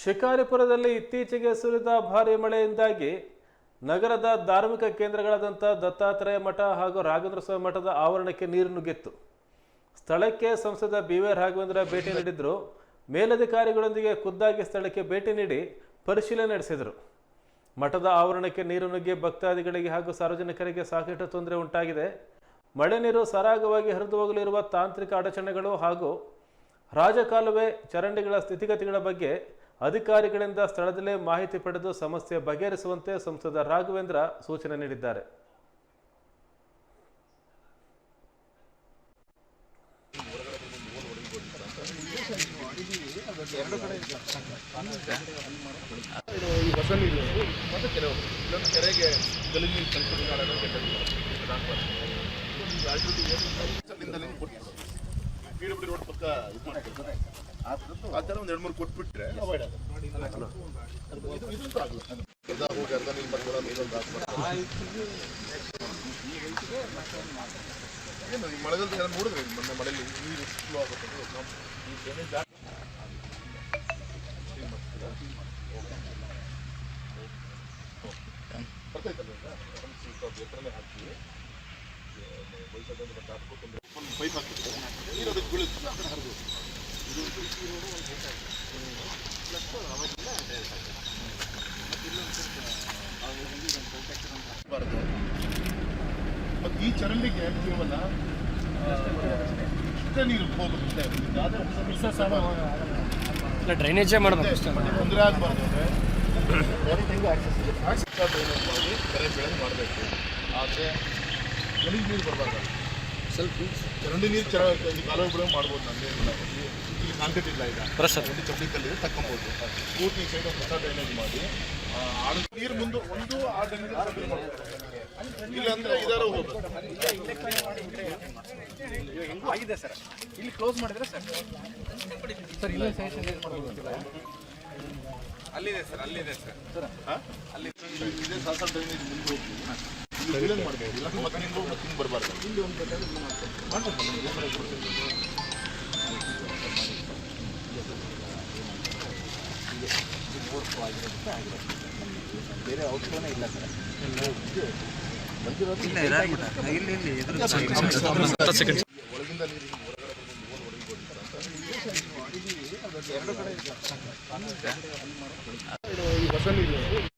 ಶಿಕಾರಿಪುರದಲ್ಲಿ ಇತ್ತೀಚೆಗೆ ಸುರಿದ ಭಾರೀ ಮಳೆಯಿಂದಾಗಿ ನಗರದ ಧಾರ್ಮಿಕ ಕೇಂದ್ರಗಳಾದಂಥ ದತ್ತಾತ್ರೇಯ ಮಠ ಹಾಗೂ ರಾಘವೇಂದ್ರ ಸ್ವಾಮಿ ಮಠದ ಆವರಣಕ್ಕೆ ನೀರು ನುಗ್ಗಿತ್ತು. ಸ್ಥಳಕ್ಕೆ ಸಂಸದ BV ರಾಘವೇಂದ್ರ ಭೇಟಿ ನೀಡಿದ್ರು. ಮೇಲಧಿಕಾರಿಗಳೊಂದಿಗೆ ಖುದ್ದಾಗಿ ಸ್ಥಳಕ್ಕೆ ಭೇಟಿ ನೀಡಿ ಪರಿಶೀಲನೆ ನಡೆಸಿದರು. ಮಠದ ಆವರಣಕ್ಕೆ ನೀರು ನುಗ್ಗಿ ಭಕ್ತಾದಿಗಳಿಗೆ ಹಾಗೂ ಸಾರ್ವಜನಿಕರಿಗೆ ಸಾಕಷ್ಟು ತೊಂದರೆ ಉಂಟಾಗಿದೆ. ಮಳೆ ನೀರು ಸರಾಗವಾಗಿ ಹರಿದು ಹೋಗಲಿರುವ ತಾಂತ್ರಿಕ ಅಡಚಣೆಗಳು ಹಾಗೂ ರಾಜಕಾಲುವೆ ಚರಂಡಿಗಳ ಸ್ಥಿತಿಗತಿಗಳ ಬಗ್ಗೆ ಅಧಿಕಾರಿಗಳಿಂದ ಸ್ಥಳದಲ್ಲೇ ಮಾಹಿತಿ ಪಡೆದು ಸಮಸ್ಯೆ ಬಗೆಹರಿಸುವಂತೆ ಸಂಸದ ರಾಘವೇಂದ್ರ ಸೂಚನೆ ನೀಡಿದ್ದಾರೆ. ರೋಡ್ ಪಕ್ಕ ಆ ಥರ ಒಂದು 2-3 ಕೊಟ್ಬಿಟ್ರೆ ಅವಾಯ್ಡ್ ಆಗುತ್ತೆ. ಏನು ಈ ಮಳೆಗಾಲದ ಜನ ನೋಡಿದ್ರೆ ಮೊನ್ನೆ ಮಳೆಯಲ್ಲಿ ನೀರು ಫ್ಲೋ ಆಗುತ್ತೆ. ಬರ್ತೈತಲ್ಲ ಎತ್ತರನೇ ಹಾಕ್ತೀವಿ. ಒಂದು ಪೈಪ್ ಹಾಕಿದ್ರೆ ನೀರು ಅದಕ್ಕೆ ಬೀಳುತ್ತೆ, ಆ ಕಡೆ ಹರಿದು ಮತ್ತು ಈ ಚರಂಡಿಗೆ ಕೇವಲ ಇಷ್ಟೇ ನೀರು ಹೋಗುತ್ತೆ. ಡ್ರೈನೇಜೇ ಮಾಡಬೇಕು, ತೊಂದರೆ ಆಗಬಾರ್ದು ಅಂದರೆ ಡ್ರೈನೇಜ್ ಮಾಡಿ ಕೆರೆ ಬೆಳೆ ಮಾಡಬೇಕು. ಆದರೆ ಗಲೀಜು ನೀರು ಬರಬಾರ್ದು. ಸ್ವಲ್ಪ ಚರಂಡಿ ನೀರು ಕಾಲುವೆ ಬಿಡೋ ಮಾಡ್ಬೋದು. ನನ್ನೇನಿಲ್ಲ, ಇಲ್ಲಿ ಕಾಂಕ್ರೀಟ್ ಇಲ್ಲ, ಈಗ ಚಪ್ಪಡಿ ಕಲ್ಲಿದೆ ತಕ್ಕೊಬೋದು. ಪೂರ್ತಿ ಸೈಡ್ ಒಂದು ಹೊಸ ಡ್ರೈನೇಜ್ ಮಾಡಿ ನೀರು ಮುಂದೆ ಒಂದು ಆ ಡ್ರೈನೇಜ್ ಇಲ್ಲ ಅಂದರೆ ಇದಾರ ಹೋಗ್ಬೋದು. ಆಗಿದೆ ಸರ್, ಇಲ್ಲಿ ಕ್ಲೋಸ್ ಮಾಡಿದ್ರೆ ಸರ್ ಇಲ್ಲೇ ಅಲ್ಲಿದೆ ಸರ್, ಅಲ್ಲಿದೆ ಸರ್, ಅಲ್ಲಿ ಇದೇ ಸಾಸ ಡ್ರೈನೇಜ್ ಮುಂದೆ ಹೋಗಿ ಇಲ್ಲಿ ಮಾಡಬೇಕು. ಇಲ್ಲ ಮತ್ತೆ ಹಿಂಗೆ ಬರಬಾರ್ದು. ಇಲ್ಲಿ ಒಂದು ಬೇರೆ ಔಷಧನೇ ಇಲ್ಲ ಸರ್. ಒಳಗಿಂದ ನೀರು ಹೊರಗಡೆ ಈ ಹೊಸ ನೀರು